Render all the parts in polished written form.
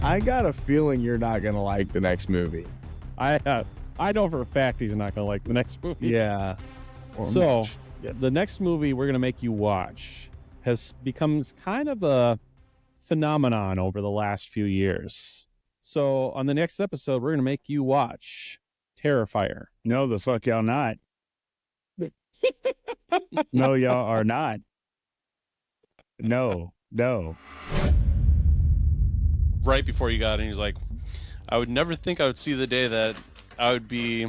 I got a feeling you're not gonna like the next movie. I know for a fact he's not going to like the next movie. Yeah. So, the next movie we're going to make you watch has become kind of a phenomenon over the last few years. So, on the next episode, we're going to make you watch Terrifier. No, the fuck y'all not. No, y'all are not. No. Right before you got in, he's like, I would never think I would see the day that I would be,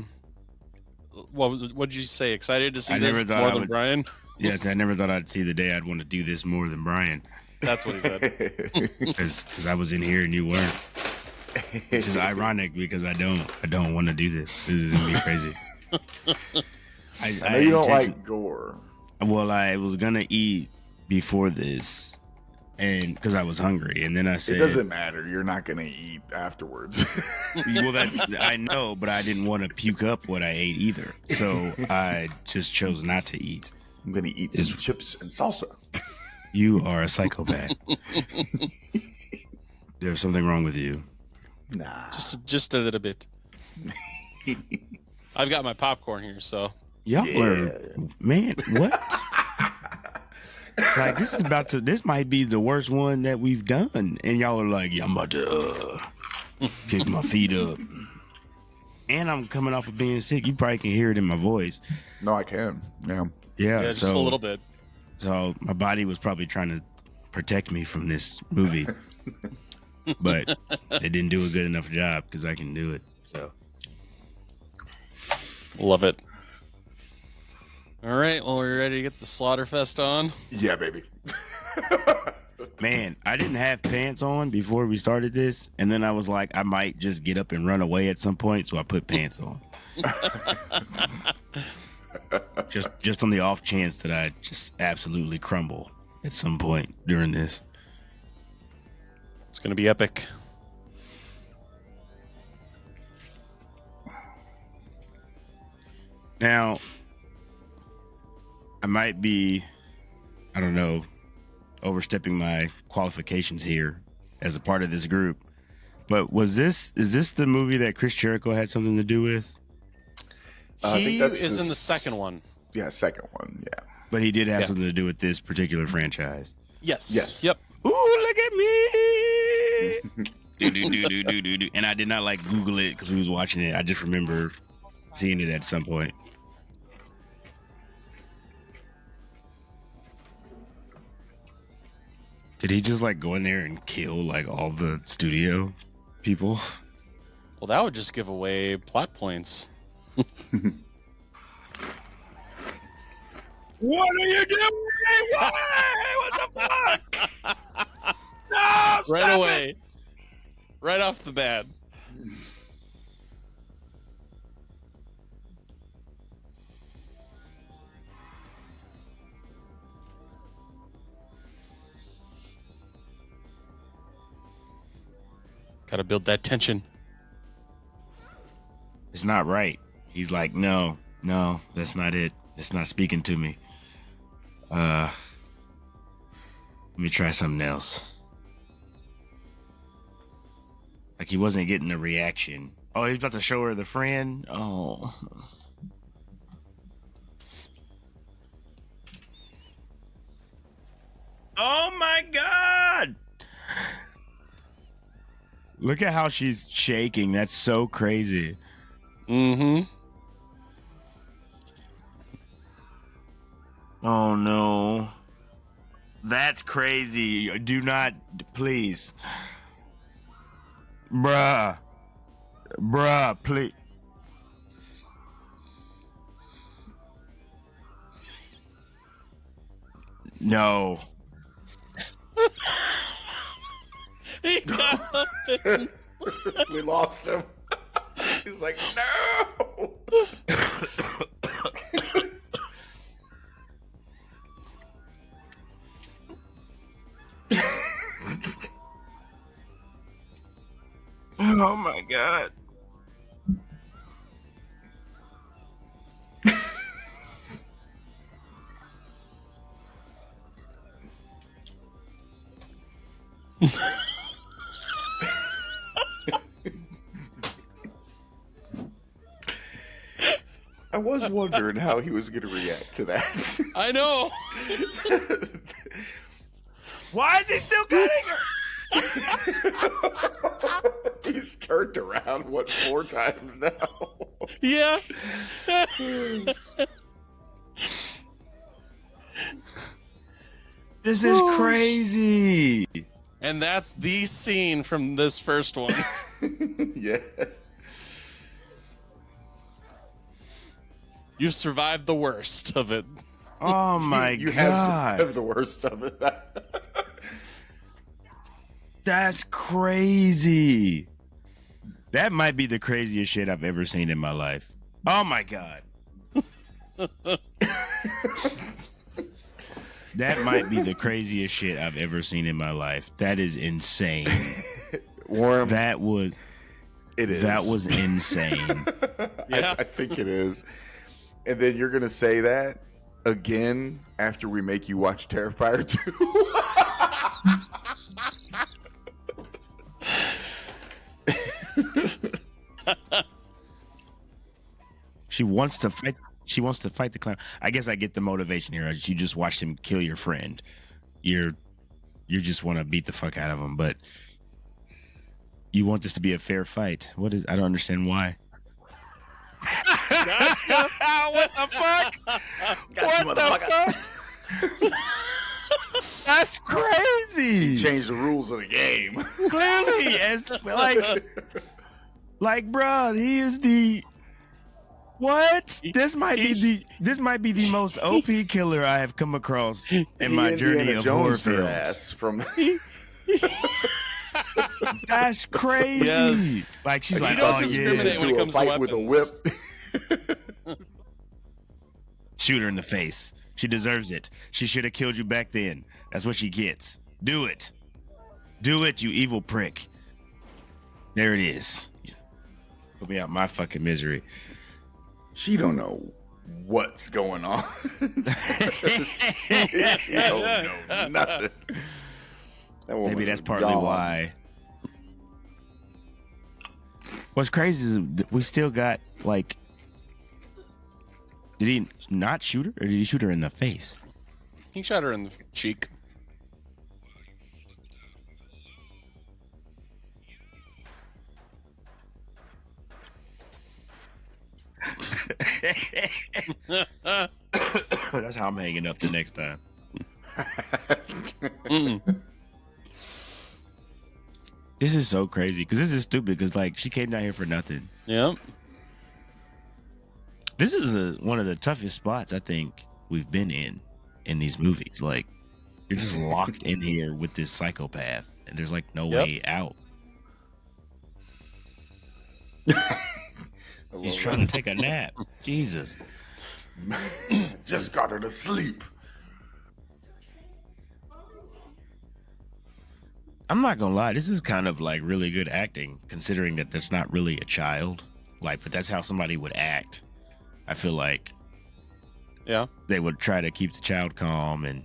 what did you say, excited to see this more than Brian? Yes, I never thought I'd see the day I'd want to do this more than Brian. That's what he said. Because I was in here and you weren't. Which is ironic because I don't want to do this. This is going to be crazy. I know you don't like gore. Well, I was going to eat before this. And because I was hungry, and then I said, "It doesn't matter. You're not gonna eat afterwards." Well, I know, but I didn't want to puke up what I ate either, so I just chose not to eat. I'm gonna eat some chips and salsa. You are a psychopath. There's something wrong with you. Nah, just a little bit. I've got my popcorn here, so y'all are, man. What? Like this might be the worst one that we've done, and y'all are like, yeah, I'm about to kick my feet up, and I'm coming off of being sick. You probably can hear it in my voice. No, I can. Yeah, just a little bit. So my body was probably trying to protect me from this movie, but it didn't do a good enough job because I can do it. So love it. All right, well, we're ready to get the Slaughterfest on. Yeah, baby. Man, I didn't have pants on before we started this, and then I was like, I might just get up and run away at some point, so I put pants on. just on the off chance that I just absolutely crumble at some point during this. It's going to be epic. Now, I might be, I don't know, overstepping my qualifications here as a part of this group. But is this the movie that Chris Jericho had something to do with? He is in the second one. Yeah, second one, yeah. But he did have something to do with this particular franchise. Yes. Yep. Ooh, look at me! do. And I did not Google it because we was watching it. I just remember seeing it at some point. Did he just go in there and kill all the studio people? Well, that would just give away plot points. What are you doing? Why? What the fuck? No, right away. Right off the bat. Gotta build that tension. It's not right. He's like, no, that's not it. It's not speaking to me. Let me try something else. He wasn't getting a reaction. Oh, he's about to show her the friend? Oh. Oh my God! Look at how she's shaking. That's so crazy. Mm-hmm. Oh no. That's crazy. Do not, please. Bruh, please. No. He got up and... We lost him. He's like, no. Oh my God. was wondering how he was going to react to that. I know. Why is he still cutting her? He's turned around, 4 times now? Yeah. This is crazy. And that's the scene from this first one. Yeah. You survived the worst of it. Oh my you God. have the worst of it. That's crazy. That might be the craziest shit I've ever seen in my life. Oh my God. That might be the craziest shit I've ever seen in my life. That is insane. Warren, It is. That was insane. Yeah. I think it is. And then you're going to say that again after we make you watch Terrifier 2. She wants to fight. She wants to fight the clown. I guess I get the motivation here. You just watched him kill your friend. You just want to beat the fuck out of him, but you want this to be a fair fight. I don't understand why. What the fuck? What the fuck? That's crazy. Change the rules of the game. Clearly, it's like, bro, he is the what? This might be the most OP killer I have come across in my journey of horror films. That's crazy. Yes. Like she's like, don't oh discriminate yeah, when it comes to fight with a weapons. whip. shoot her in the face. She deserves it. She should have killed you back then. That's what she gets. Do it. Do it, you evil prick. There it is. Put me out my fucking misery. She don't know what's going on. She don't know nothing. Maybe that's partly why. What's crazy is we still got like. Did he not shoot her, or did he shoot her in the face? He shot her in the cheek. That's how I'm hanging up the next time. This is so crazy because this is stupid because like she came down here for nothing. Yep. This is one of the toughest spots I think we've been in these movies. Like you're just locked in here with this psychopath and there's like no way out. He's trying to take a nap. Jesus. Just got her to sleep. I'm not gonna lie, this is kind of like really good acting, considering that that's not really a child. Like, but that's how somebody would act. I feel like they would try to keep the child calm and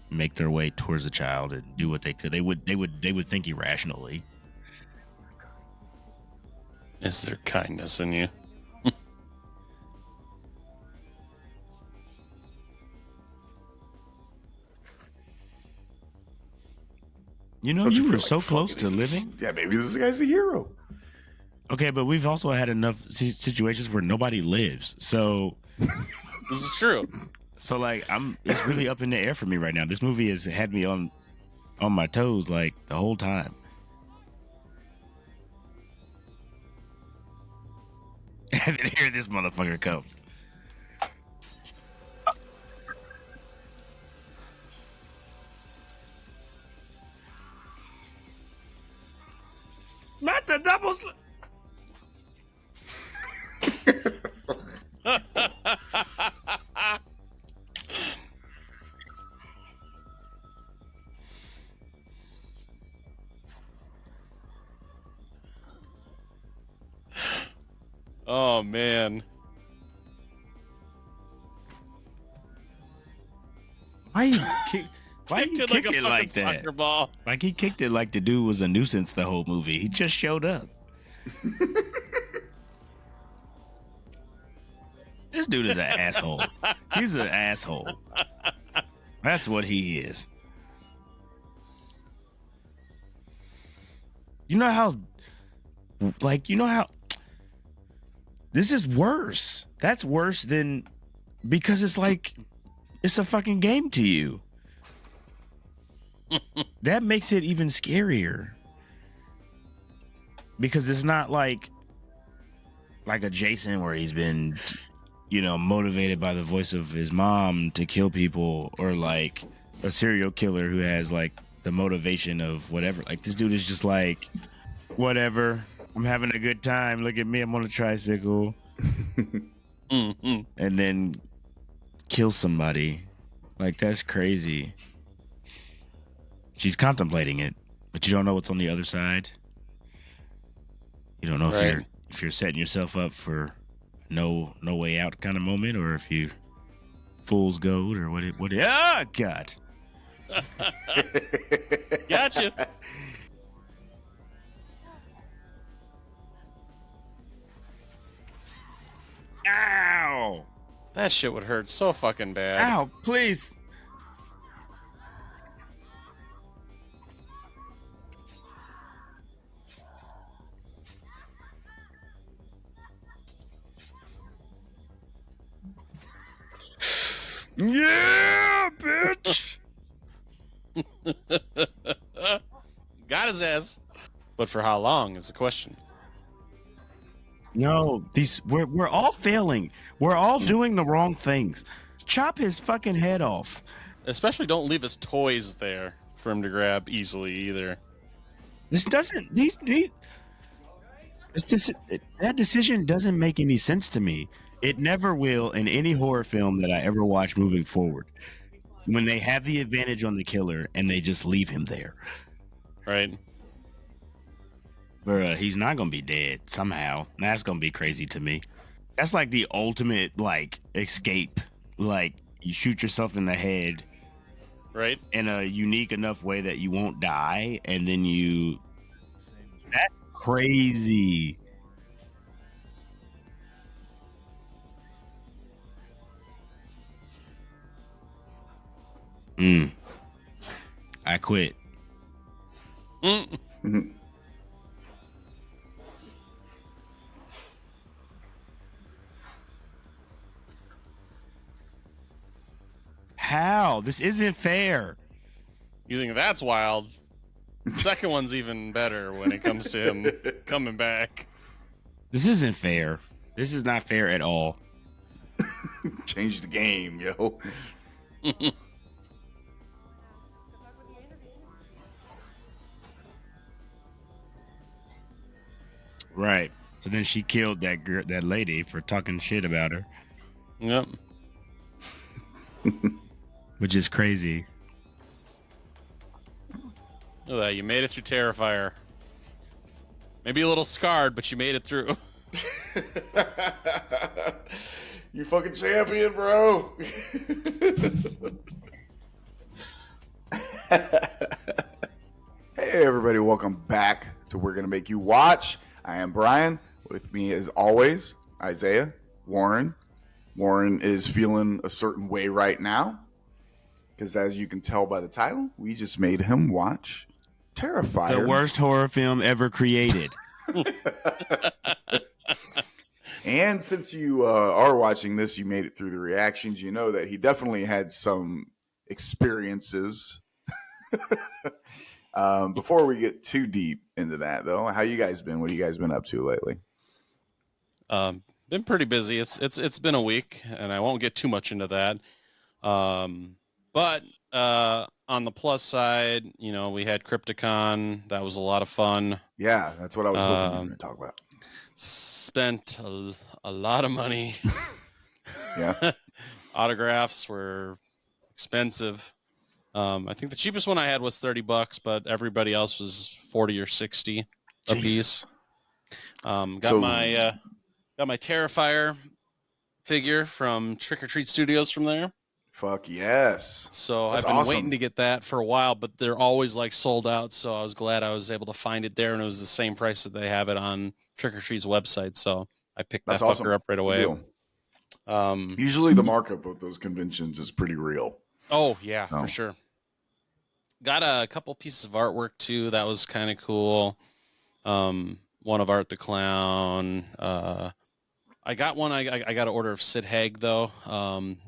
make their way towards the child and do what they could. They would think irrationally. Is there kindness in you? You know, you were so close to living. Yeah, maybe this guy's a hero. Okay, but we've also had enough situations where nobody lives. So This is true. So like it's really up in the air for me right now. This movie has had me on my toes like the whole time. And then here this motherfucker comes. Not the double Oh man. Why you kick Like a it like that? soccer ball. Like he kicked it like the dude was a nuisance the whole movie. He just showed up. This dude is an asshole. He's an asshole. That's what he is. You know how this is worse. That's worse than, because it's like it's a fucking game to you. That makes it even scarier. Because it's not like a Jason where he's been, motivated by the voice of his mom to kill people, or like a serial killer who has like the motivation of whatever. Like, this dude is just like, whatever, I'm having a good time. Look at me, I'm on a tricycle. And then kill somebody. Like, that's crazy. She's contemplating it, but you don't know what's on the other side. You don't know if you're setting yourself up for no way out kind of moment, or if you fool's gold, or what. Oh, God. Gotcha. Ow! That shit would hurt so fucking bad. Ow, please. Yeah, bitch. Got his ass. But for how long is the question? No, we're all failing. We're all doing the wrong things. Chop his fucking head off. Especially don't leave his toys there for him to grab easily either. This doesn't that decision doesn't make any sense to me. It never will in any horror film that I ever watch moving forward. When they have the advantage on the killer and they just leave him there. Right. Bruh, he's not gonna be dead somehow. That's gonna be crazy to me. That's like the ultimate escape. Like, you shoot yourself in the head, right, in a unique enough way that you won't die, and then that's crazy. I quit. How? This isn't fair. You think that's wild? Second one's even better when it comes to him coming back. This isn't fair. This is not fair at all. Change the game, yo. Right. So then she killed that lady for talking shit about her. Yep. Which is crazy. Look at that. You made it through Terrifier. Maybe a little scarred, but you made it through. You fucking champion, bro. Hey, everybody. Welcome back to We're Gonna Make You Watch. I am Brian. With me, as always, Isaiah, Warren. Warren is feeling a certain way right now, because as you can tell by the title, we just made him watch Terrifier. The worst horror film ever created. And since you are watching this, you made it through the reactions, you know that he definitely had some experiences. Before we get too deep into that, though, how you guys been? What have you guys been up to lately? Been pretty busy. It's been a week, and I won't get too much into that. But on the plus side, we had Crypticon. That was a lot of fun. Yeah, that's what I was hoping you were going to talk about. Spent a lot of money. Yeah. Autographs were expensive. I think the cheapest one I had was $30, but everybody else was 40 or 60 a piece. Got my Terrifier figure from Trick or Treat Studios from there. Fuck yes. So That's I've been awesome. waiting to get that for a while, but they're always sold out. So I was glad I was able to find it there, and it was the same price that they have it on Trick or Treat's website. So I picked That's that fucker awesome. up right away. Deal. Usually the markup of those conventions is pretty real. Oh yeah, Oh. for sure. Got a couple pieces of artwork too. That was kind of cool. One of Art the Clown. I got one. I got an order of Sid Haig though.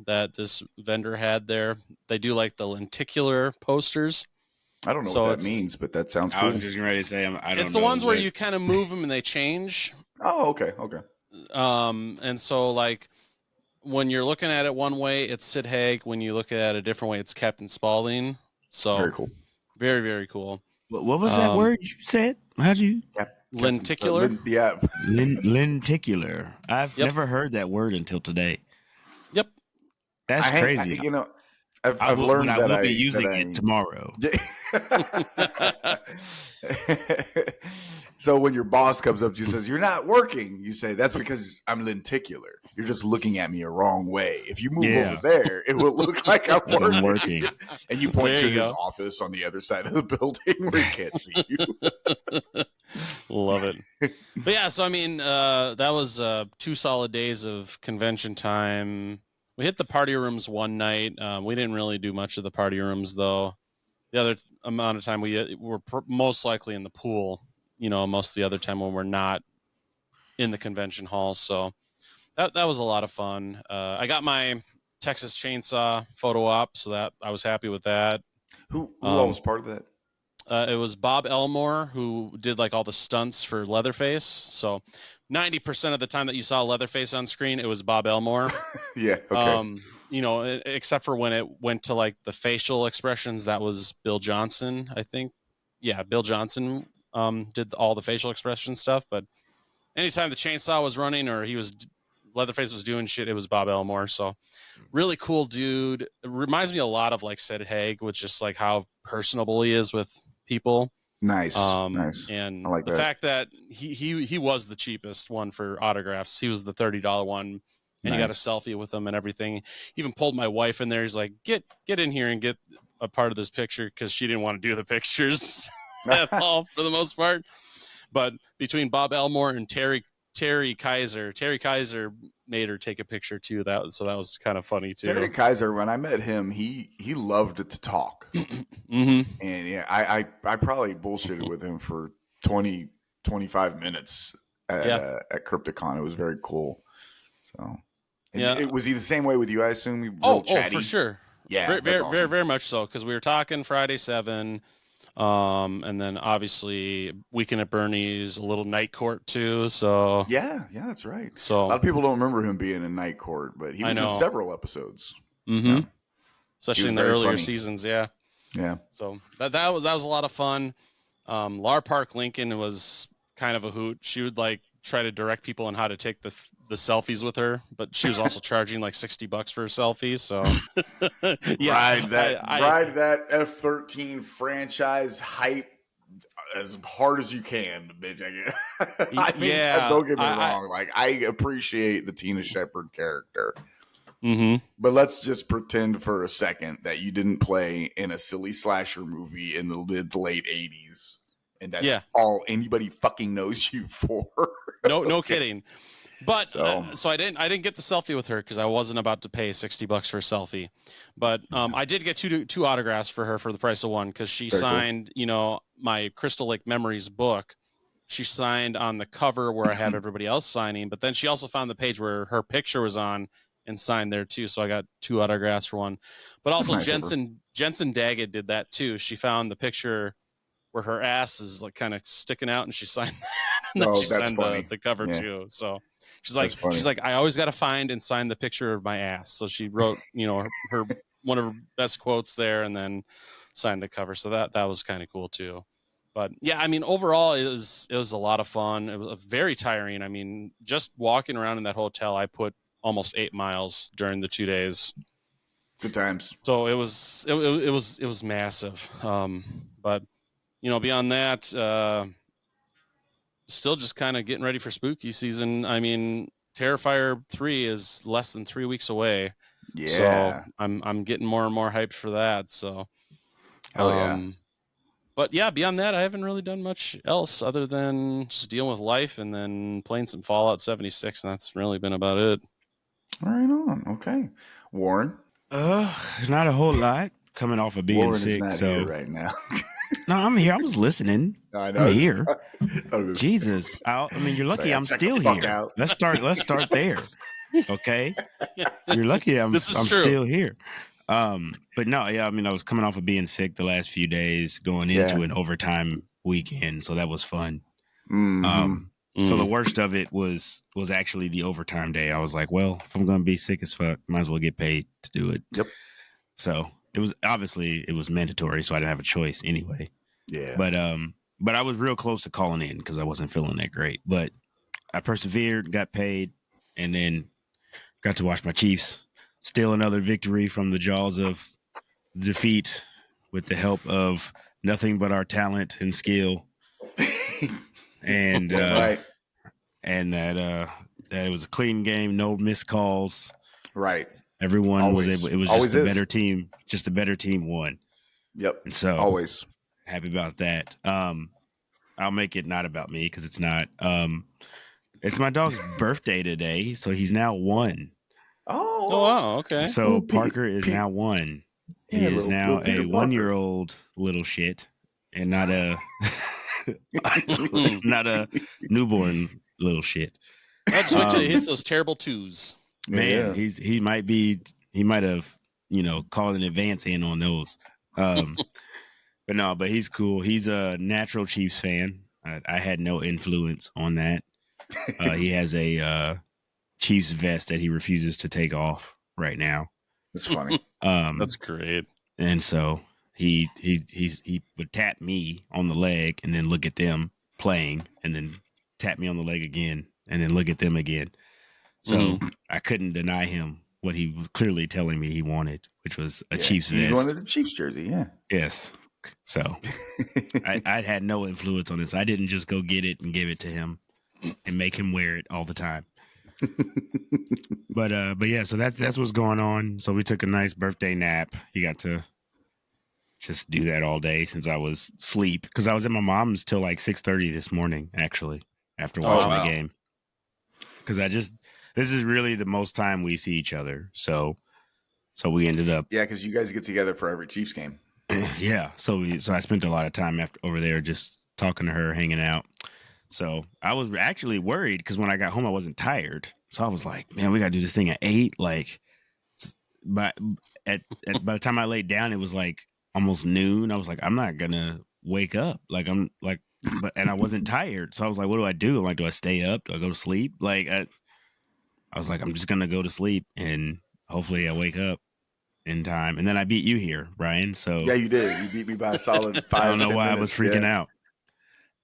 That this vendor had there. They do like the lenticular posters. I don't know So what that means, but that sounds I cool. was just ready to say, I don't It's know. the ones where what- you kind of move them and they change. Oh, okay, okay. And so like when you're looking at it one way, it's Sid Haig. When you look at it a different way, it's Captain Spaulding. So Very cool. very, very cool. What was that word you said? How'd you? Lenticular. Yeah. Lenticular. I've Yep. never heard that word until today. Yep. That's crazy. I've learned I that will be using it tomorrow. So when your boss comes up to you and says, "You're not working," you say, "That's because I'm lenticular. You're just looking at me a wrong way. If you move over there, it will look like I'm working." I'm working. And you point There to you his go. office on the other side of the building where he can't see you. Love it. But yeah, so I mean, that was 2 solid days of convention time. We hit the party rooms one night. We didn't really do much of the party rooms though. The other amount of time we were most likely in the pool, most of the other time when we're not in the convention hall. So that was a lot of fun. I got my Texas Chainsaw photo op, so that I was happy with that. Who all was part of that? It was Bob Elmore who did like all the stunts for Leatherface. So 90% of the time that you saw Leatherface on screen, it was Bob Elmore. Yeah. Okay. Except for when it went to like the facial expressions, that was Bill Johnson, I think. Yeah, Bill Johnson did all the facial expression stuff. But anytime the chainsaw was running or Leatherface was doing shit, it was Bob Elmore. So really cool dude. It reminds me a lot of like Sid Haig, with just like how personable he is with people. Nice. Nice. And I like the that. fact that he was the cheapest one for autographs. He was the $30 one, and you got a selfie with him and everything. He even pulled my wife in there. He's like, get in here and get a part of this picture, because she didn't want to do the pictures at all for the most part. But between Bob Elmore and Terry Kaiser made her take a picture too. So that was kind of funny too. Terry Kaiser, when I met him, he loved to talk. Mm-hmm. And yeah, I probably bullshitted with him for 20, 25 minutes at Crypticon. It was very cool. So, and was he the same way with you? I assume. Oh, for sure. Yeah, very, awesome. very, very much so. Because we were talking Friday 7, and then obviously Weekend at Bernie's, a little Night Court too. So yeah, that's right. So a lot of people don't remember him being in Night Court, but he was in several episodes. Mm-hmm. Yeah. Especially in the earlier seasons. Yeah. Yeah. So that was a lot of fun. Lar Park Lincoln was kind of a hoot. She would like try to direct people on how to take the selfies with her, but she was also charging like $60 for a selfie. So ride that F-13 franchise hype as hard as you can, bitch. Don't get me wrong. I appreciate the Tina Shepard character. Mm-hmm. But let's just pretend for a second that you didn't play in a silly slasher movie in the mid to late 80s. And that's all anybody fucking knows you for. No kidding. But so I didn't get the selfie with her because I wasn't about to pay $60 for a selfie. But I did get two autographs for her for the price of one, because she signed, my Crystal Lake Memories book. She signed on the cover where I have everybody else signing, but then she also found the page where her picture was on and signed there too. So I got 2 autographs for one. But also Jensen Daggett did that too. She found the picture where her ass is like kind of sticking out, and she signed that. And then she signed the cover too. So she's like, I always got to find and sign the picture of my ass. So she wrote, her one of her best quotes there, and then signed the cover. So that was kind of cool too. But yeah, I mean, overall it was a lot of fun. It was very tiring. I mean, just walking around in that hotel, I put almost 8 miles during the 2 days. Good times. So it was massive. But beyond that, still just kind of getting ready for spooky season. I mean, Terrifier 3 is less than 3 weeks away. Yeah. So I'm getting more and more hyped for that. So hell yeah. But yeah, beyond that, I haven't really done much else other than just dealing with life and then playing some Fallout 76, and that's really been about it. Right on. Okay. Warren. Not a whole lot coming off of being Warren is sick. not So here right now. no, I'm here. I was listening. I know. I'm here. Jesus. Jesus. I mean, you're lucky Like, I'm check the still fuck here. out. Let's start there. Okay. You're lucky I'm This is true. still here. But no, yeah, I mean, I was coming off of being sick the last few days, going into an overtime weekend, so that was fun. So the worst of it was actually the overtime day. I was like, well, if I'm gonna be sick as fuck, might as well get paid to do it. Yep. So it was mandatory, so I didn't have a choice anyway. Yeah. But I was real close to calling in because I wasn't feeling that great. But I persevered, got paid, and then got to watch my Chiefs steal another victory from the jaws of defeat with the help of nothing but our talent and skill. And right. And that it was a clean game, no missed calls. Right. Everyone was able. It was just a better team. Just a better team won. Yep. And so always happy about that. I'll make it not about me because it's not. It's my dog's birthday today, so he's now 1. Oh, wow. Okay. So Parker is now 1. He is now a 1-year-old little shit, and not a not a newborn little shit. Just wait till he hits those terrible 2s. Man, he might have called an advance in on those. But he's cool. He's a natural Chiefs fan. I had no influence on that. He has a Chiefs vest that he refuses to take off right now. That's funny. That's great. And so he would tap me on the leg and then look at them playing and then tap me on the leg again and then look at them again. So I couldn't deny him what he was clearly telling me he wanted, which was a Chiefs vest. He wanted a Chiefs jersey, yeah. Yes. So I had no influence on this. I didn't just go get it and give it to him and make him wear it all the time. But yeah, so that's what's going on. So we took a nice birthday nap. He got to just do that all day since I was asleep because I was at my mom's till like 6:30 this morning, actually, after watching the game. Because this is really the most time we see each other. So we ended up. Yeah, because you guys get together for every Chiefs game. Yeah. So I spent a lot of time over there just talking to her, hanging out. So I was actually worried because when I got home, I wasn't tired. So I was like, man, we got to do this thing at 8. Like, by the time I laid down, it was like almost noon. I was like, I'm not going to wake up. Like, and I wasn't tired. So I was like, what do I do? I'm like, do I stay up? Do I go to sleep? Like, I was like, I'm just going to go to sleep and hopefully I wake up in time. And then I beat you here, Brian. So yeah, you did. You beat me by a solid 5. I don't know why I was freaking out.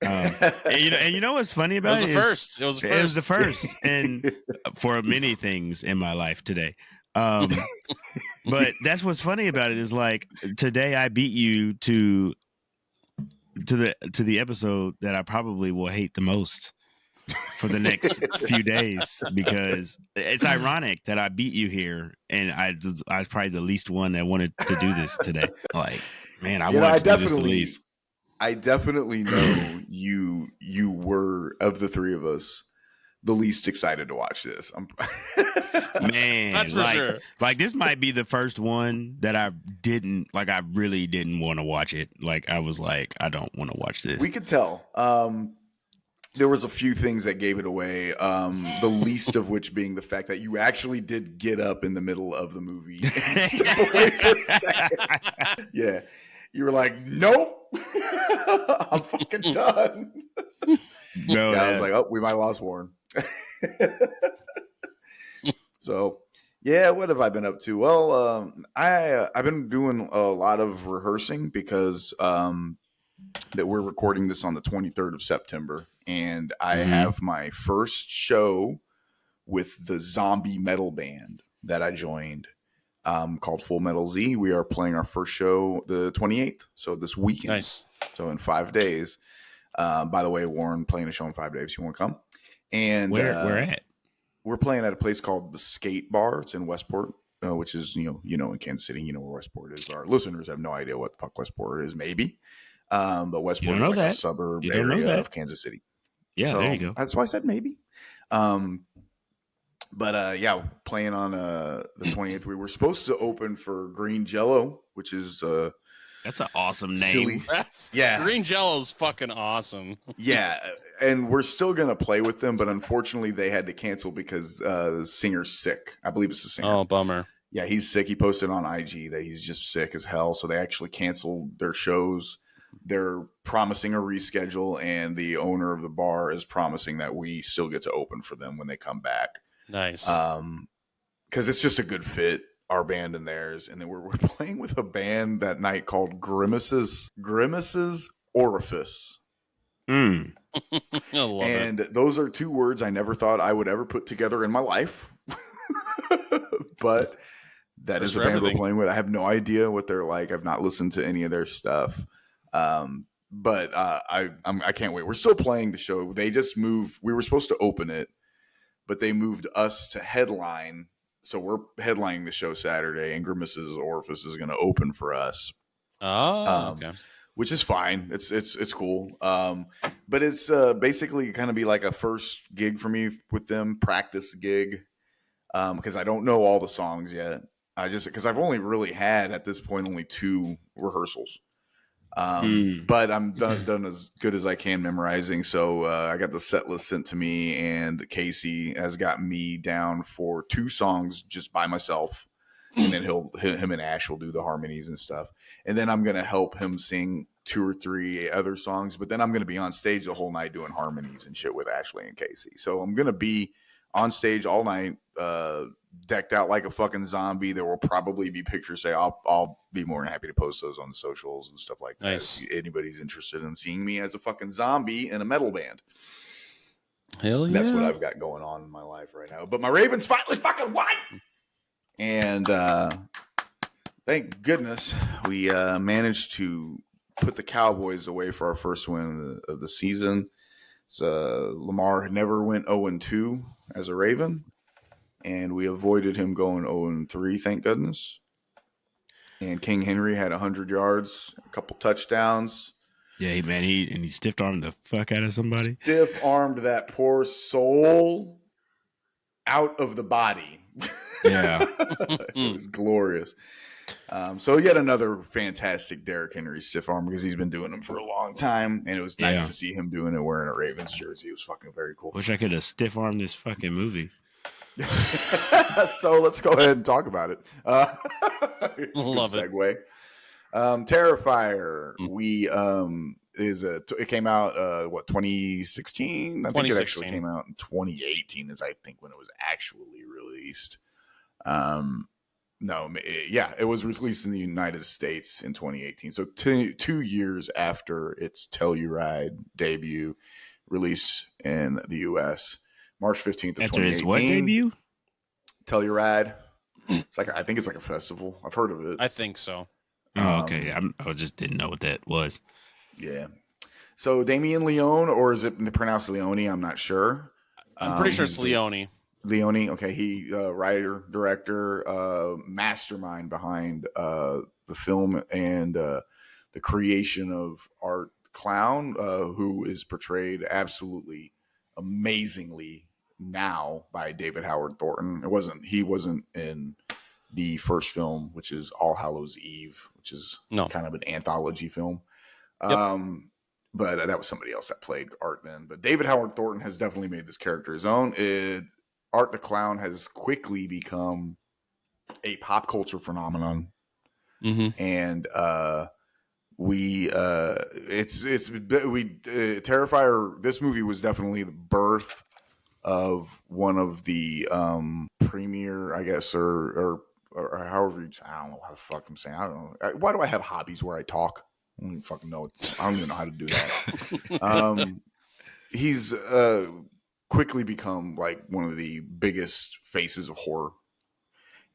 And you know what's funny about it? It was the first. And for many things in my life today. But that's what's funny about it is like today I beat you to the episode that I probably will hate the most for the next few days because it's ironic that I beat you here and I was probably the least one that wanted to do this today. Like, man, I wanted to do this the least. I definitely know you were, of the three of us, the least excited to watch this. Man, that's for sure. Like this might be the first one that I really didn't want to watch it. Like I was like, I don't want to watch this. We could tell. There was a few things that gave it away. The least of which being the fact that you actually did get up in the middle of the movie. And step away for a second. Yeah. You were like, nope. I'm fucking done. No, I was like, oh, we might have lost Warren. So, yeah, what have I been up to? Well, I've been doing a lot of rehearsing because that we're recording this on the 23rd of September, and I have my first show with the zombie metal band that I joined. Called Full Metal Z. We are playing our first show the 28th, so this weekend. Nice. So in 5 days. By the way, Warren playing a show in 5 days. You want to come? And where at? We're playing at a place called the Skate Bar. It's in Westport, which is in Kansas City. You know where Westport is. Our listeners have no idea what the fuck Westport is. Maybe, but Westport is like a suburb area of Kansas City. Yeah, so, there you go. That's why I said maybe. But yeah, playing on the 28th. We were supposed to open for Green Jello, which is That's an awesome name. silly. That's Yeah. Green Jello's fucking awesome. Yeah, and we're still gonna play with them, but unfortunately they had to cancel because the singer's sick. I believe it's the singer. Oh, bummer. Yeah, he's sick. He posted on IG that he's just sick as hell. So they actually canceled their shows. They're promising a reschedule, and the owner of the bar is promising that we still get to open for them when they come back. Nice. Because it's just a good fit, our band and theirs. And then we're playing with a band that night called Grimace's Orifice. Mm. I love it. And those are two words I never thought I would ever put together in my life. But that is a band we're playing with. I have no idea what they're like. I've not listened to any of their stuff. But I can't wait. We're still playing the show. They just moved. We were supposed to open it, but they moved us to headline. So we're headlining the show Saturday, and Grimace's Orifice is going to open for us. Oh, okay. Which is fine. It's cool. But it's basically kind of be like a first gig for me with them, practice gig. Because I don't know all the songs yet. Because I've only really had at this point only 2 rehearsals. But I'm done as good as I can memorizing. So I got the set list sent to me, and Casey has got me down for 2 songs just by myself. And then him and Ash will do the harmonies and stuff. And then I'm going to help him sing 2 or 3 other songs. But then I'm going to be on stage the whole night doing harmonies and shit with Ashley and Casey. So I'm going to be on stage all night, decked out like a fucking zombie. There will probably be pictures. I'll be more than happy to post those on the socials and stuff like that. Nice. If anybody's interested in seeing me as a fucking zombie in a metal band. Hell yeah. That's what I've got going on in my life right now. But my Ravens finally fucking won. And thank goodness we managed to put the Cowboys away for our first win of the season. So Lamar never went 0-2 as a Raven, and we avoided him going 0-3, thank goodness. And King Henry had 100 yards, a couple touchdowns. Yeah, man, he stiff armed the fuck out of somebody. Stiff armed that poor soul out of the body. Yeah. It was glorious. So yet another fantastic Derrick Henry stiff arm, because he's been doing them for a long time, and it was nice to see him doing it wearing a Ravens jersey. It was fucking very cool. Wish I could have stiff armed this fucking movie. So let's go ahead and talk about it. Love it. Segue. Terrifier. It came out 2016? I think it actually came out in 2018 is I think when it was actually released. It was released in the United States in 2018. So 2 years after its Telluride debut, released in the US, March 15th of After 2018. his what debut? Telluride. I think it's like a festival. I've heard of it. I think so. Oh, okay. I just didn't know what that was. Yeah. So Damien Leone, or is it pronounced Leone? I'm not sure. I'm pretty sure it's Leone. Leone. Okay. He writer, director, mastermind behind the film and the creation of Art Clown, who is portrayed absolutely amazingly now by David Howard Thornton. He wasn't in the first film, which is All Hallows Eve, which is kind of an anthology film. Yep. But that was somebody else that played Art then. But David Howard Thornton has definitely made this character his own. Art the Clown has quickly become a pop culture phenomenon. Mm-hmm. And Terrifier, this movie was definitely the birth of one of the premier, I guess, or however I don't know how the fuck I'm saying. I don't know. Why do I have hobbies where I talk? I don't even fucking know. I don't even know how to do that. He's quickly become like one of the biggest faces of horror,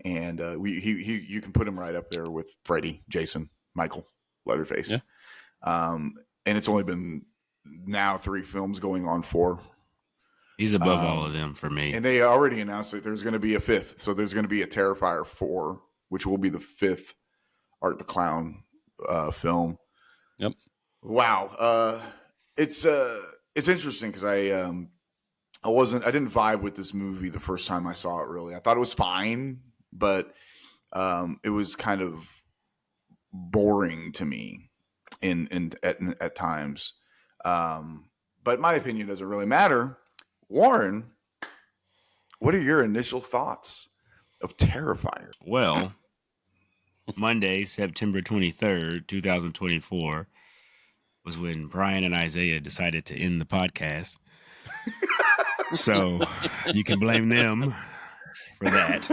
and you can put him right up there with Freddy, Jason, Michael, Leatherface. Yeah. And it's only been now 3 films going on 4. He's above all of them for me. And they already announced that there's going to be a 5th. So there's going to be a Terrifier 4, which will be the 5th Art the Clown film. Yep. Wow. It's interesting because I didn't vibe with this movie the first time I saw it. Really, I thought it was fine, but it was kind of boring to me at times. But my opinion doesn't really matter. Warren, what are your initial thoughts of Terrifier? Well, Monday, September 23rd, 2024, was when Brian and Isaiah decided to end the podcast. So you can blame them for that.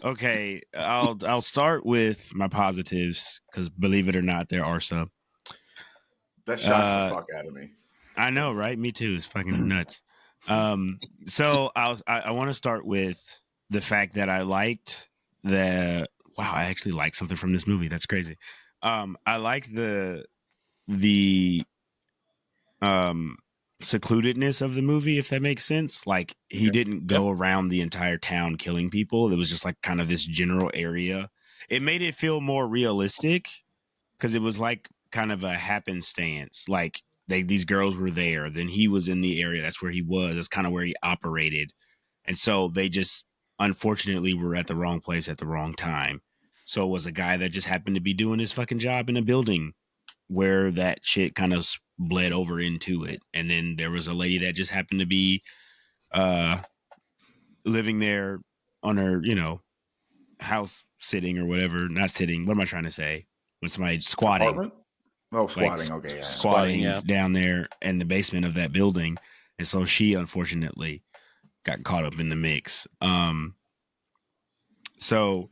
Okay, I'll start with my positives because believe it or not, there are some. That shocks the fuck out of me. I know, right? Me too. It's fucking nuts. So I want to start with the fact that I liked the I actually like something from this movie. That's crazy. I like the secludedness of the movie, if that makes sense. Like he didn't go around the entire town killing people. It was just like kind of this general area. It made it feel more realistic because it was like kind of a happenstance. Like these girls were there, then he was in the area. That's where he was. That's kind of where he operated. And so they just unfortunately were at the wrong place at the wrong time. So it was a guy that just happened to be doing his fucking job in a building where that shit kind of bled over into it. And then there was a lady that just happened to be living there on her, house sitting or whatever. Not sitting. What am I trying to say? When somebody's squatting. Apartment? Oh, squatting. Like, okay. Yeah. Squatting down there in the basement of that building. And so she unfortunately got caught up in the mix. So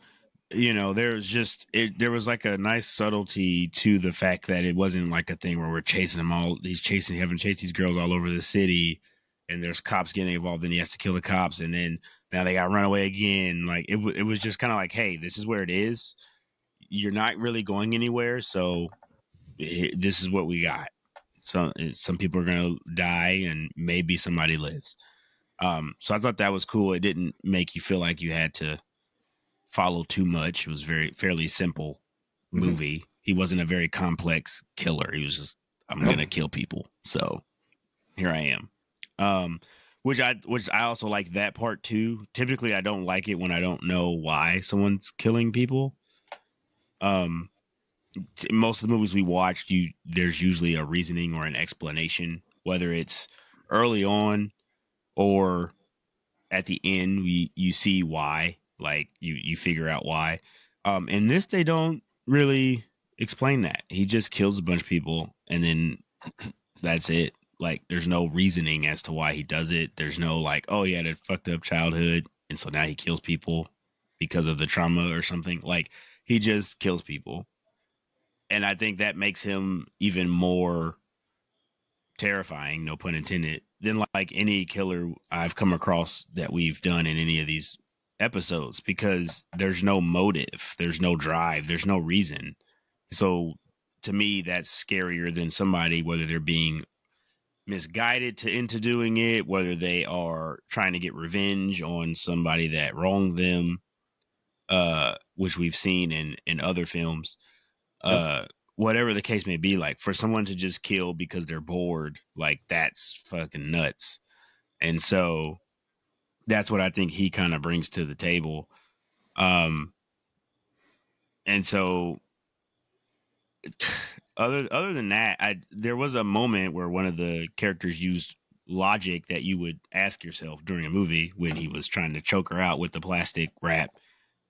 there was like a nice subtlety to the fact that it wasn't like a thing where we're chasing them all. Having chased these girls all over the city, and there's cops getting involved, and he has to kill the cops, and then now they got run away again. Like it was just kind of like, hey, this is where it is. You're not really going anywhere, so this is what we got. So some people are gonna die, and maybe somebody lives. So I thought that was cool. It didn't make you feel like you had to follow too much. It was fairly simple movie. He wasn't a very complex killer. He was just, I'm gonna kill people. So here I am. Which I also like that part too. Typically I don't like it when I don't know why someone's killing people. Most of the movies we watched, there's usually a reasoning or an explanation, whether it's early on or at the end. You see why. Like you figure out why. In this, they don't really explain that. He just kills a bunch of people, and then that's it. Like there's no reasoning as to why he does it. There's no like, oh, he had a fucked up childhood, and so now he kills people because of the trauma or something. Like he just kills people, and I think that makes him even more terrifying, no pun intended, than like any killer I've come across that we've done in any of these episodes, because there's no motive, there's no drive, there's no reason. So to me, that's scarier than somebody, whether they're being misguided into doing it, whether they are trying to get revenge on somebody that wronged them, which we've seen in other films. Whatever the case may be, like for someone to just kill because they're bored, like that's fucking nuts. And so that's what I think he kind of brings to the table. And so other than that, there was a moment where one of the characters used logic that you would ask yourself during a movie when he was trying to choke her out with the plastic wrap,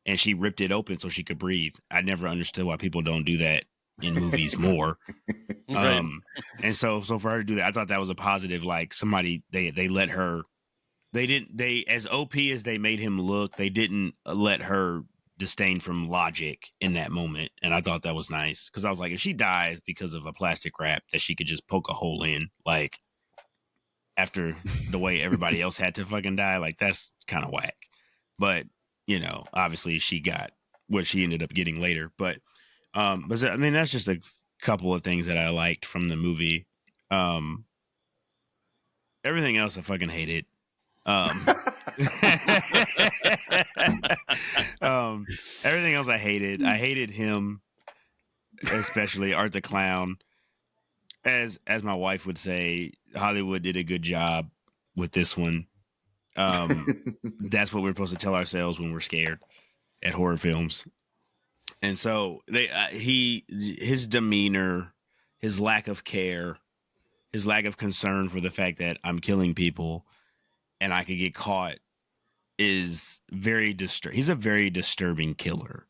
and she ripped it open so she could breathe. I never understood why people don't do that in movies more. Right. And so for her to do that, I thought that was a positive. Like somebody, they let her, they as OP as they made him look, they didn't let her disdain from logic in that moment. And I thought that was nice, because I was like, if she dies because of a plastic wrap that she could just poke a hole in, like after the way everybody else had to fucking die, like that's kind of whack. But obviously she got what she ended up getting later. But I mean, that's just a couple of things that I liked from the movie. Everything else I fucking hated. Everything else I hated. I hated him, especially Art the Clown. as my wife would say, Hollywood did a good job with this one. That's what we're supposed to tell ourselves when we're scared at horror films. And so his demeanor, his lack of care, his lack of concern for the fact that I'm killing people and I could get caught is very disturbing. He's a very disturbing killer.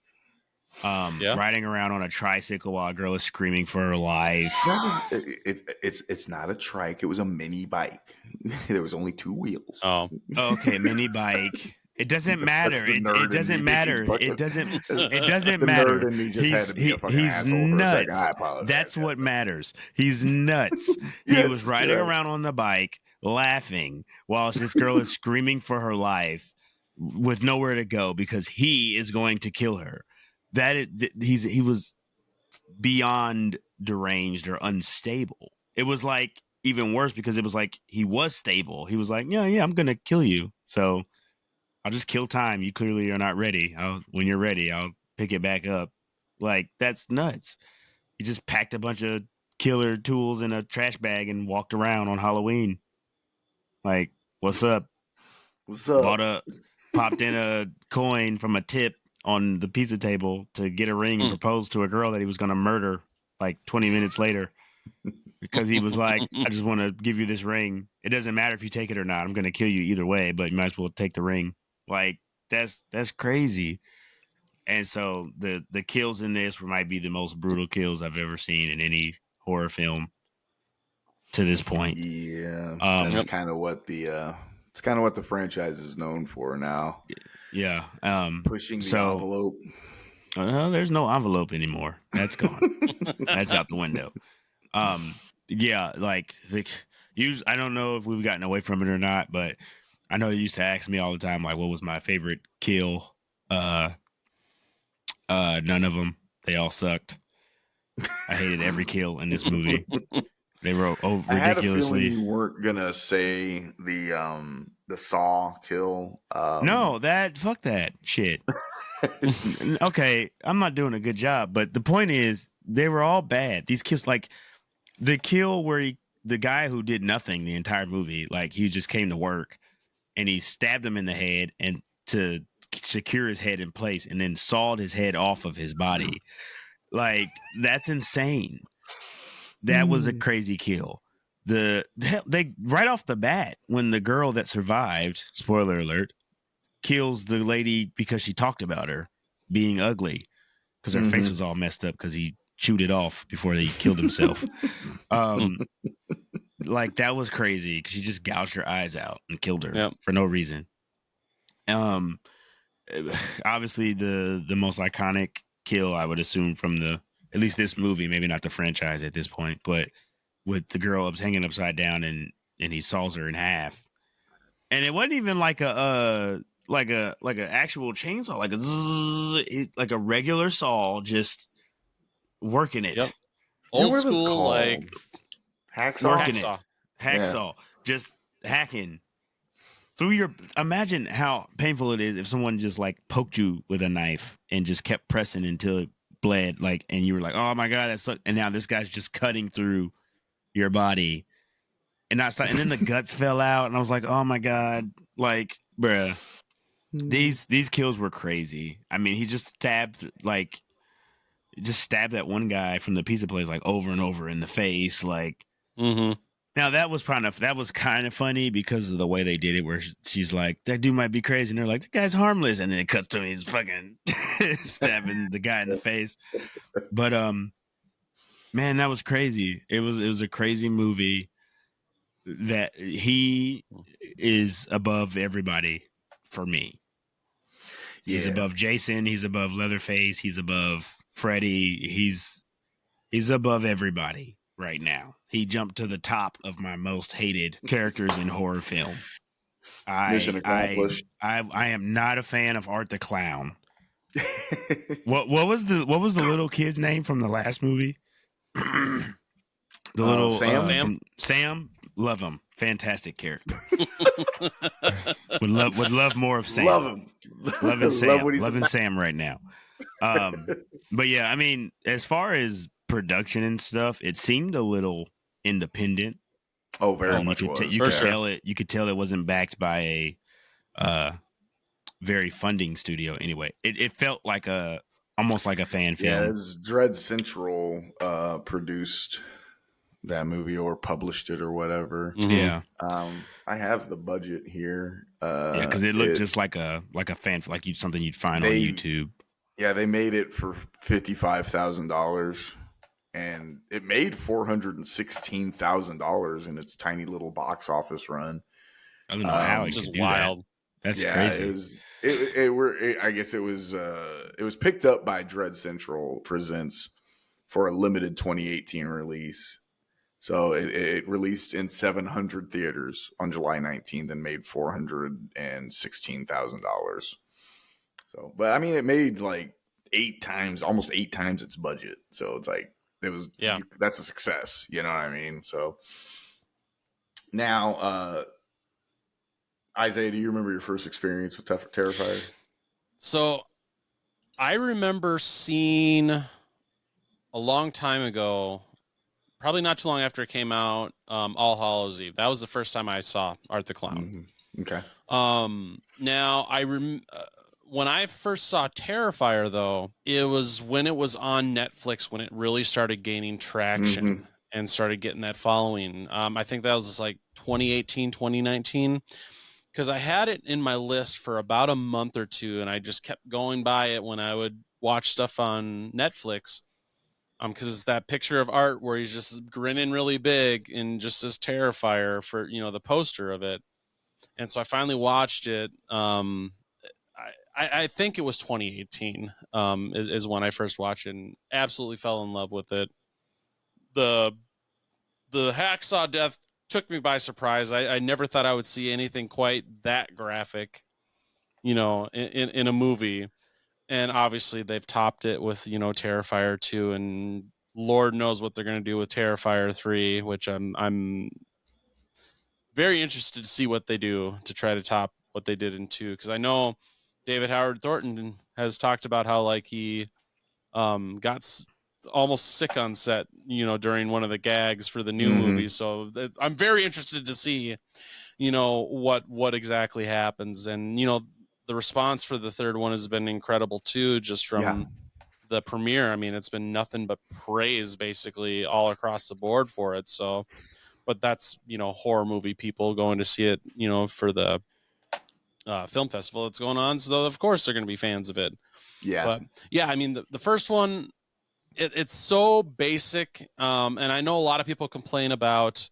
Riding around on a tricycle while a girl is screaming for her life. It's not a trike. It was a mini bike. There was only 2 wheels. Oh, okay, mini bike. It doesn't matter. It doesn't matter. It doesn't. It doesn't The matter. nerd in me just had to be a fucking He's asshole for a nuts. second. I apologize. That's what matters. He's nuts. He Yes, was riding around on the bike, laughing while this girl is screaming for her life, with nowhere to go because he is going to kill her. He was beyond deranged or unstable. It was like even worse because it was like he was stable. He was like, yeah, I'm gonna kill you. So I'll just kill time. You clearly are not ready. When you're ready, I'll pick it back up. Like, that's nuts. He just packed a bunch of killer tools in a trash bag and walked around on Halloween. Like, what's up? What's up? Popped in a coin from a tip on the pizza table to get a ring and propose to a girl that he was going to murder like 20 minutes later because he was like, I just want to give you this ring. It doesn't matter if you take it or not. I'm going to kill you either way, but you might as well take the ring. Like, that's crazy. And so the kills in this might be the most brutal kills I've ever seen in any horror film to this point. Yeah, that's kind of what the franchise is known for now. Yeah, pushing the envelope. There's no envelope anymore. That's gone. That's out the window. Yeah, like I don't know if we've gotten away from it or not, but I know you used to ask me all the time, like, what was my favorite kill? None of them. They all sucked. I hated every kill in this movie. They were ridiculously. I had a feeling you weren't gonna say the Saw kill. No, fuck that shit. Okay, I'm not doing a good job, but the point is, they were all bad. These kills, like the kill where the guy who did nothing the entire movie, like he just came to work and he stabbed him in the head and to secure his head in place, and then sawed his head off of his body. Like, that's insane. That was a crazy kill. They right off the bat, when the girl that survived, spoiler alert, kills the lady because she talked about her being ugly because her face was all messed up because he chewed it off before he killed himself. Like, that was crazy because she just gouged her eyes out and killed her for no reason. Obviously the most iconic kill, I would assume, from at least this movie, maybe not the franchise at this point, but with the girl hanging upside down and he saws her in half, and it wasn't even like a actual chainsaw, like a regular saw, just working it. Yep. Old school, like hacksaw. Hacksaw, just hacking through your. Imagine how painful it is if someone just like poked you with a knife and just kept pressing until it bled, like, and you were like, oh my god, that sucks. And now this guy's just cutting through your body, and and then the guts fell out, and I was like, oh my god, like, bruh, these kills were crazy. I mean, he just stabbed that one guy from the pizza place like over and over in the face, like. Now that was kind of funny because of the way they did it, where she's like, that dude might be crazy, and they're like, that guy's harmless, and then it cuts to him, he's fucking stabbing the guy in the face. But man, that was crazy. It was a crazy movie. That he is above everybody for me. He's above Jason. He's above Leatherface. He's above Freddy. He's above everybody right now. He jumped to the top of my most hated characters in horror film. Mission accomplished. I am not a fan of Art the Clown. What was the little kid's name from the last movie? The little Sam. Love him. Fantastic character. would love more of Sam. Love him. Loving Sam. Loving Sam right now. But yeah, I mean, as far as production and stuff, it seemed a little independent. Oh, very much you was. could, you For could sure. tell it. You could tell it wasn't backed by a very funding studio. Anyway, it felt like almost like a fan Yeah, film. it's Dread Central produced that movie or published it or whatever. Mhm. Yeah, I have the budget here. yeah, because it looked just like a fan, like something you'd find on YouTube. Yeah, they made it for $55,000, and it made $416,000 in its tiny little box office run. I don't know how it Which could is do wild. that. That's Yeah, crazy. I guess it was picked up by Dread Central Presents for a limited 2018 release. So it released in 700 theaters on July 19th and made $416,000. So, but I mean, it made like almost eight times its budget. So it's like that's a success. You know what I mean? So now, Isaiah, do you remember your first experience with Terrifier? So I remember seeing a long time ago, probably not too long after it came out, All Hallows Eve. That was the first time I saw Art the Clown. Mm-hmm. Okay. Now when I first saw Terrifier, though, it was when it was on Netflix, when it really started gaining traction and started getting that following. I think that was like 2018, 2019. Because I had it in my list for about a month or two, and I just kept going by it when I would watch stuff on Netflix. Because it's that picture of Art where he's just grinning really big and just says Terrifier for the poster of it. And so I finally watched it. I think it was 2018 is when I first watched it, and absolutely fell in love with it. The hacksaw death took me by surprise. I never thought I would see anything quite that graphic, in a movie. And obviously they've topped it with, Terrifier 2, and Lord knows what they're going to do with Terrifier 3, which I'm very interested to see what they do to try to top what they did in 2, because I know David Howard Thornton has talked about how like he got almost sick on set, during one of the gags for the new movie. So I'm very interested to see, what exactly happens. And, the response for the third one has been incredible too, just from the premiere. I mean, it's been nothing but praise basically all across the board for it. So, but that's, horror movie people going to see it, for the film festival that's going on. So of course they're going to be fans of it. Yeah. But yeah, I mean, the first one, it's so basic. And I know a lot of people complain about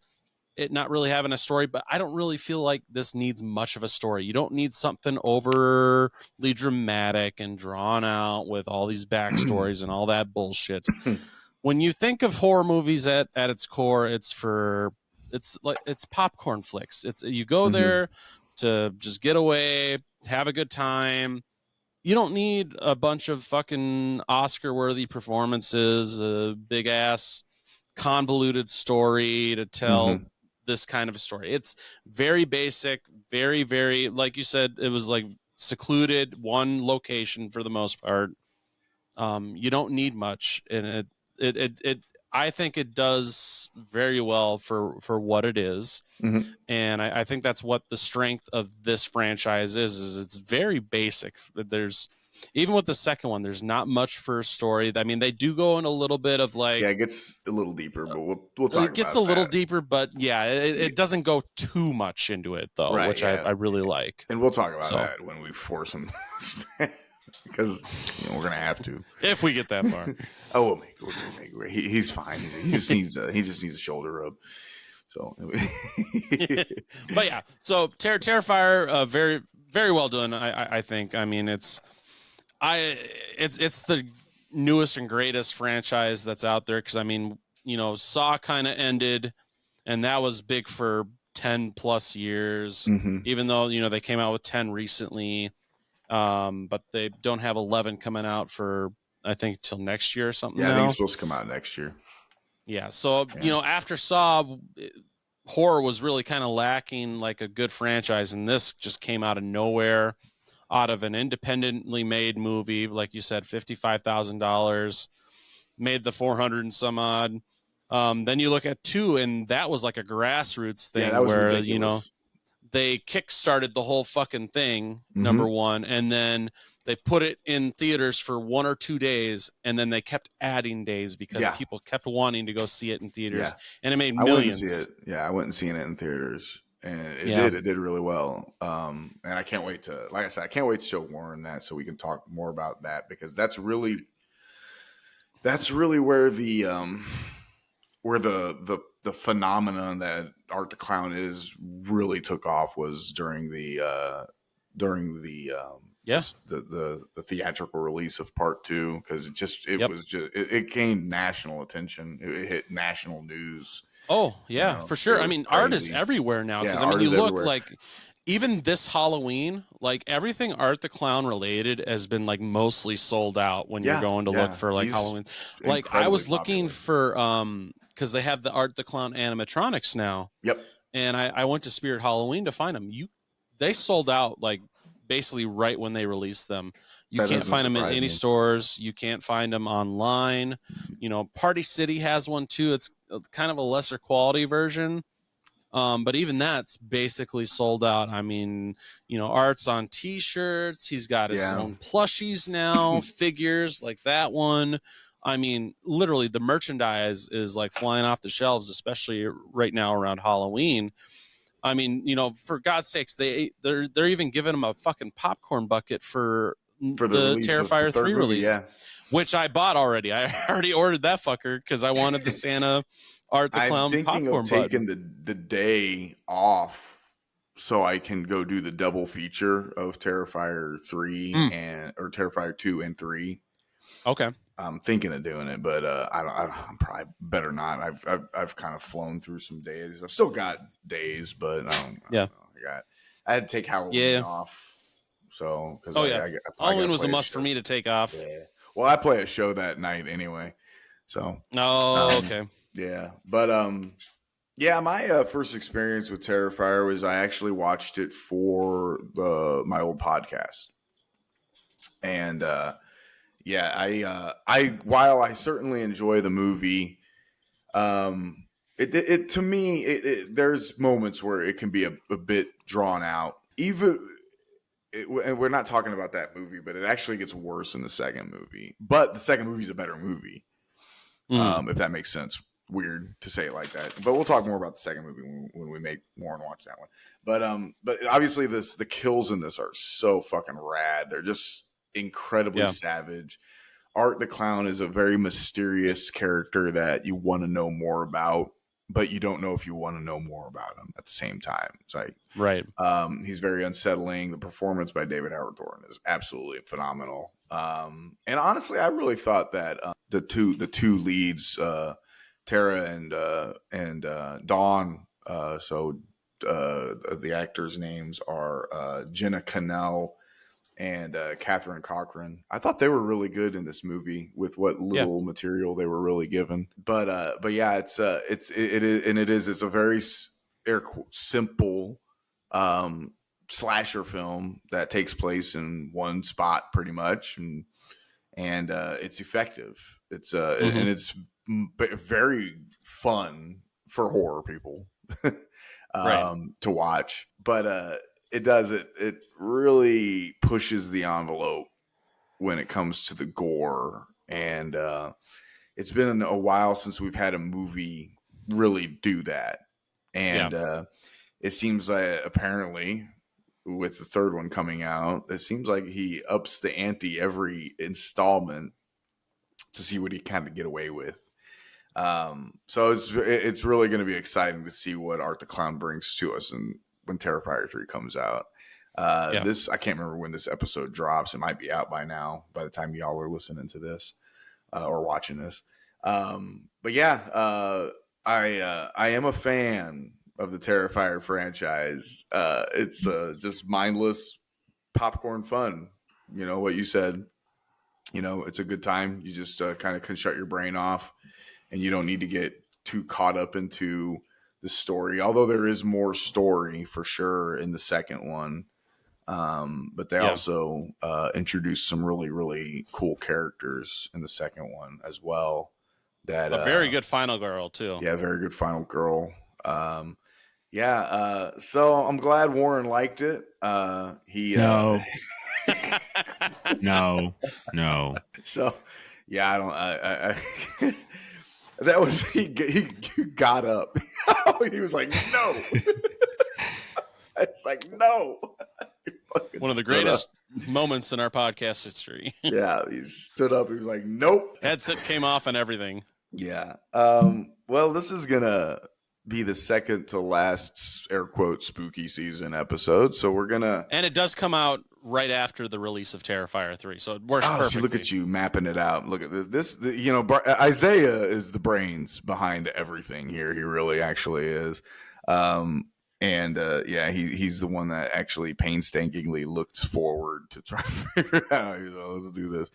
it not really having a story, but I don't really feel like this needs much of a story. You don't need something overly dramatic and drawn out with all these backstories and all that bullshit. When you think of horror movies at its core, it's popcorn flicks. You go there to just get away, have a good time. You don't need a bunch of fucking Oscar-worthy performances, a big-ass convoluted story to tell this kind of a story. It's very basic, very, very, like you said, it was like secluded, one location for the most part. You don't need much, and it I think it does very well for what it is. And I think that's what the strength of this franchise is it's very basic. There's, even with the second one, there's not much for a story. I mean, they do go in a little bit of like, it gets a little deeper, but we'll talk about it gets a little that. deeper, but yeah, it doesn't go too much into it though, Right, which yeah. I really like. And we'll talk about that when we force him, because we're gonna have to if we get that far. Oh, we'll make it. He's fine. He just needs a shoulder rub. So, but yeah, so Terrifier, very, very well done. I think. I mean, it's the newest and greatest franchise that's out there. Because I mean, Saw kind of ended, and that was big for 10 plus years. Even though they came out with 10 recently, but they don't have 11 coming out for I think till next year or something. Yeah, now. I think it's supposed to come out next year. Yeah, so after Saw, horror was really kind of lacking like a good franchise, and this just came out of nowhere, out of an independently made movie, like you said, $55,000, made the 400 and some odd. Then you look at 2, and that was like a grassroots thing that was where ridiculous. they kickstarted the whole fucking thing, Mhm. number 1, and then they put it in theaters for 1 or 2 days, and then they kept adding days because people kept wanting to go see it in theaters, and it made millions. I went and see it. Yeah, I went and seen it in theaters, and it did really well. And I can't wait to, like I said, I can't wait to show Warren that so we can talk more about that, because that's really where the phenomenon that Art the Clown is really took off, was during the theatrical release of part 2, because it gained national attention. It hit national news. Oh yeah, for sure. I mean, art is everywhere now, because I mean, you look everywhere. Like even this Halloween, like everything Art the Clown related has been like mostly sold out when you're going to look for like Halloween. Like I was looking for because they have the Art the Clown animatronics now. Yep. And I went to Spirit Halloween to find them. They sold out like basically right when they released them. You can't find them in any stores. You can't find them online. You know, Party City has one too. It's kind of a lesser quality version. But even that's basically sold out. I mean, you know, Art's on t-shirts. He's got his own plushies now, figures like that one. I mean, literally the merchandise is like flying off the shelves, especially right now around Halloween. I mean, you know, for God's sakes, they're even giving him a fucking popcorn bucket for the Terrifier 3 release, which I bought already. I already ordered that fucker because I wanted the Santa Art the Clown popcorn bucket. I'm thinking of taking the day off so I can go do the double feature of Terrifier 3 or Terrifier 2 and 3. Okay. I'm thinking of doing it, but I'm probably better not. I've kind of flown through some days. I've still got days, but I had to take Halloween off. So Halloween was a must for me to take off. Yeah. Well, I play a show that night anyway. So okay. Yeah, but my first experience with Terrifier was I actually watched it for my old podcast, and while I certainly enjoy the movie, it to me there's moments where it can be a bit drawn out. And we're not talking about that movie, but it actually gets worse in the second movie. But the second movie is a better movie, if that makes sense. Weird to say it like that, but we'll talk more about the second movie when we make more and watch that one. But obviously the kills in this are so fucking rad. They're just incredibly savage. Art the Clown is a very mysterious character that you want to know more about, but you don't know if you want to know more about him at the same time. It's like, right. He's very unsettling. The performance by David Howard Thornton is absolutely phenomenal. And honestly, I really thought that the two leads, Tara and Dawn. The actors' names are Jenna Cannell and Catherine Cochran. I thought they were really good in this movie with what little material they were really given. But yeah, it's a very simple slasher film that takes place in one spot pretty much, and it's effective. It's and it's very fun for horror people to watch, but it really pushes the envelope when it comes to the gore, and it's been a while since we've had a movie really do that, and it seems like apparently with the third one coming out, it seems like he ups the ante every installment to see what he kind of get away with. So it's really going to be exciting to see what Art the Clown brings to us, and when Terrifier 3 comes out. This, I can't remember when this episode drops. It might be out by now, by the time y'all are listening to this or watching this. But yeah, I am a fan of the Terrifier franchise. It's just mindless popcorn fun. You know what you said. You know, it's a good time. You just kind of can shut your brain off, and you don't need to get too caught up into the story. Although there is more story for sure in the second one. But they also introduced some really, really cool characters in the second one as well. That A very good final girl too. Yeah, very good final girl. So I'm glad Warren liked it. He No. No. So yeah, I that was he got up. He was like, no. It's like, no. One of the greatest moments in our podcast history. Yeah, he stood up. He was like, nope. Headset came off and everything. Yeah. Well, this is gonna be the second to last air quote spooky season episode. So we're gonna And it does come out right after the release of Terrifier 3. So it works perfectly. See, look at you mapping it out. Look at this. Isaiah is the brains behind everything here. He really actually is. He's the one that actually painstakingly looks forward to try to figure it out. He's like, let's do this.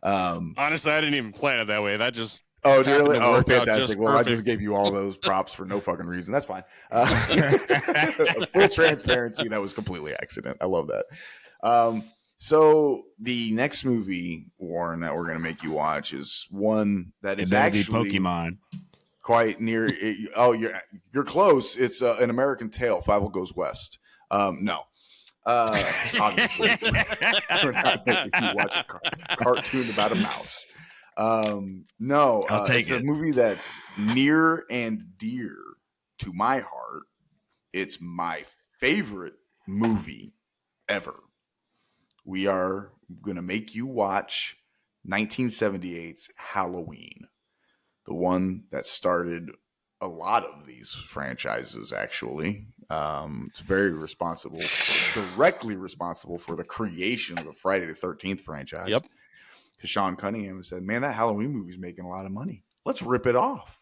Honestly, I didn't even plan it that way. That just really? to work out fantastic. just Well, I perfect. just gave you all those props for no fucking reason. That's fine. Full transparency. That was completely accident. I love that. So the next movie, Warren, that we're going to make you watch is one that is actually Pokemon. quite near. You're close. It's An American Tale. Fievel Goes West. No. Obviously, we're not making you watch a cartoon about a mouse. No, I'll take it's it. a movie that's near and dear to my heart. It's my favorite movie ever. We are going to make you watch 1978's Halloween, the one that started a lot of these franchises, actually. It's very responsible, directly responsible for the creation of the Friday the 13th franchise. Yep. Because Sean Cunningham said, man, that Halloween movie's making a lot of money. Let's rip it off.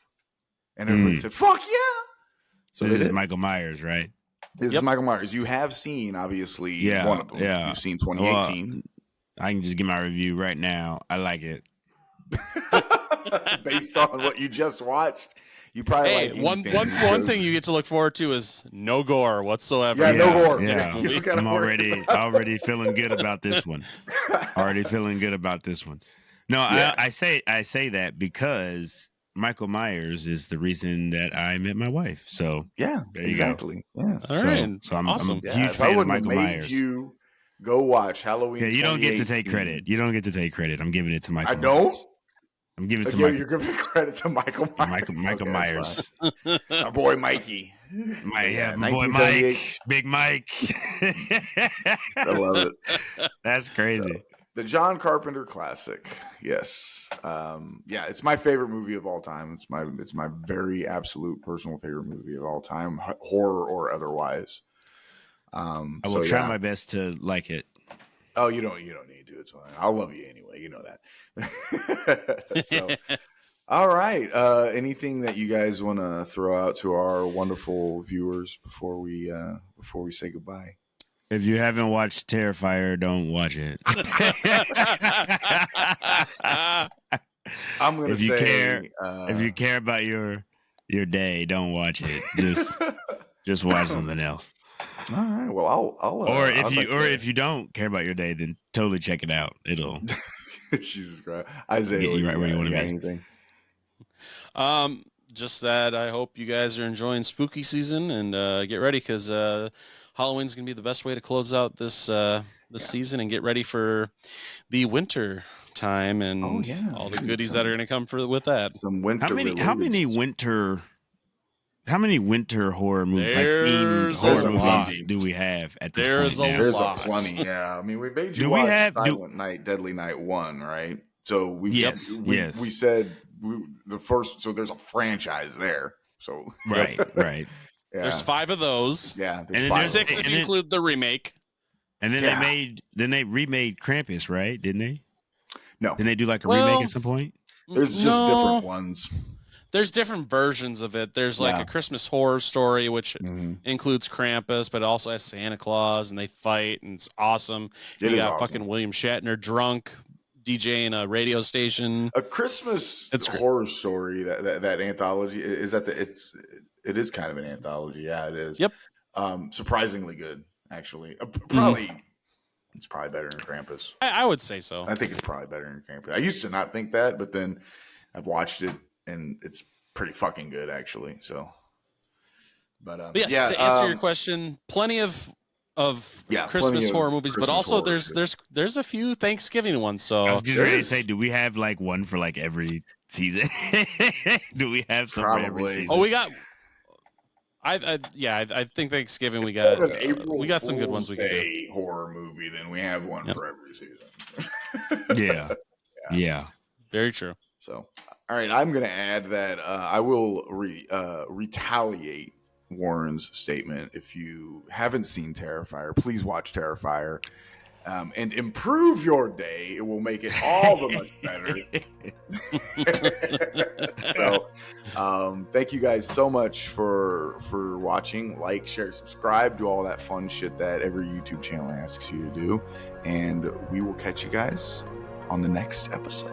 And everybody said, fuck yeah. So This they is did. Michael Myers, right? This is Michael Myers. You have seen, obviously, one of them. Yeah. You've seen 2018. Well, I can just give my review right now. I like it. Based on what you just watched, you probably Hey, like one thing you get to look forward to is no gore whatsoever. Yeah, no Yes, gore. yeah. You gotta I'm worry already feeling good about this one. Already feeling good about this one. No, Yeah. I say that because Michael Myers is the reason that I met my wife. So Yeah, there you exactly. Yeah. All so, right. so I'm Awesome. a Yeah, huge if I fan of wouldn't have Michael made Myers. you go watch Halloween. Yeah, you don't get to take 2018. credit. You don't get to take credit. I'm giving it to Michael. I don't? Myers. I'm giving it to You're giving credit to Michael Myers. Michael Okay, Myers. that's fine. Our boy Mikey. My boy 1978. Mike, Big Mike. I love it. That's crazy. The John Carpenter classic. Yes. It's my favorite movie of all time. It's my very absolute personal favorite movie of all time, horror or otherwise. I will try my best to like it. Oh, you don't need to. It's fine. I'll love you anyway. You know that. So, all right. Anything that you guys want to throw out to our wonderful viewers before we say goodbye? If you haven't watched Terrifier, don't watch it. I'm gonna If you say, care- If you care about your day, don't watch it. Just watch something else. all right. Well, I'll Or if I'd you like to- if you don't care about your day, then totally check it out. It'll Jesus Christ, Isaiah, Get you right where you wanna got be. anything? Just that I hope you guys are enjoying spooky season and get ready because Halloween's gonna be the best way to close out this season and get ready for the winter time and Oh, yeah. all the Dude, goodies that are gonna come with that. Some winter. how many winter horror movies, There's like a themed horror lot. movies do we have at this There's point a now? There's lot. a plenty. Yeah, I mean, we made you Do we watch have- do- Silent Night, Deadly Night 1, right? So we Yes. we said the first. So there's a franchise there. So Right. yeah, There's 5 of those. yeah. And There's then five. there's 6 and if you then- include the remake. And then Yeah. they remade Krampus, right? Didn't they? No, Didn't they do like a Well, remake at some point? there's just No. different ones. There's different versions of it. There's like Yeah. a Christmas horror story, which Mhm. includes Krampus, but it also has Santa Claus, and they fight, and it's awesome. It you is got awesome. fucking William Shatner drunk DJing a radio station. A Christmas It's great. horror story. That anthology is that it is kind of an anthology. Yeah, it is. Yep. Surprisingly good, actually. Probably it's probably better than Krampus. I would say so. I think it's probably better than Krampus. I used to not think that, but then I've watched it and it's pretty fucking good actually. So, but yes, yeah, to answer your question, plenty of Yeah, Christmas plenty of horror movies, but Christmas also horror, there's a few Thanksgiving ones. I So was just There ready to is. say, do we have like one for like every season? Do we have some for every Probably. season? oh, we got. I think Thanksgiving we We got have an April we got some good ones Fool's we can do. Day horror movie, then we have one Yep. for every season. Yeah. Yeah. Very true. So, all right, I'm going to add that I will retaliate Warren's statement. If you haven't seen Terrifier, please watch Terrifier and improve your day. It will make it all the much better. So, thank you guys so much for watching. Like, share, subscribe, do all that fun shit that every YouTube channel asks you to do. And we will catch you guys on the next episode.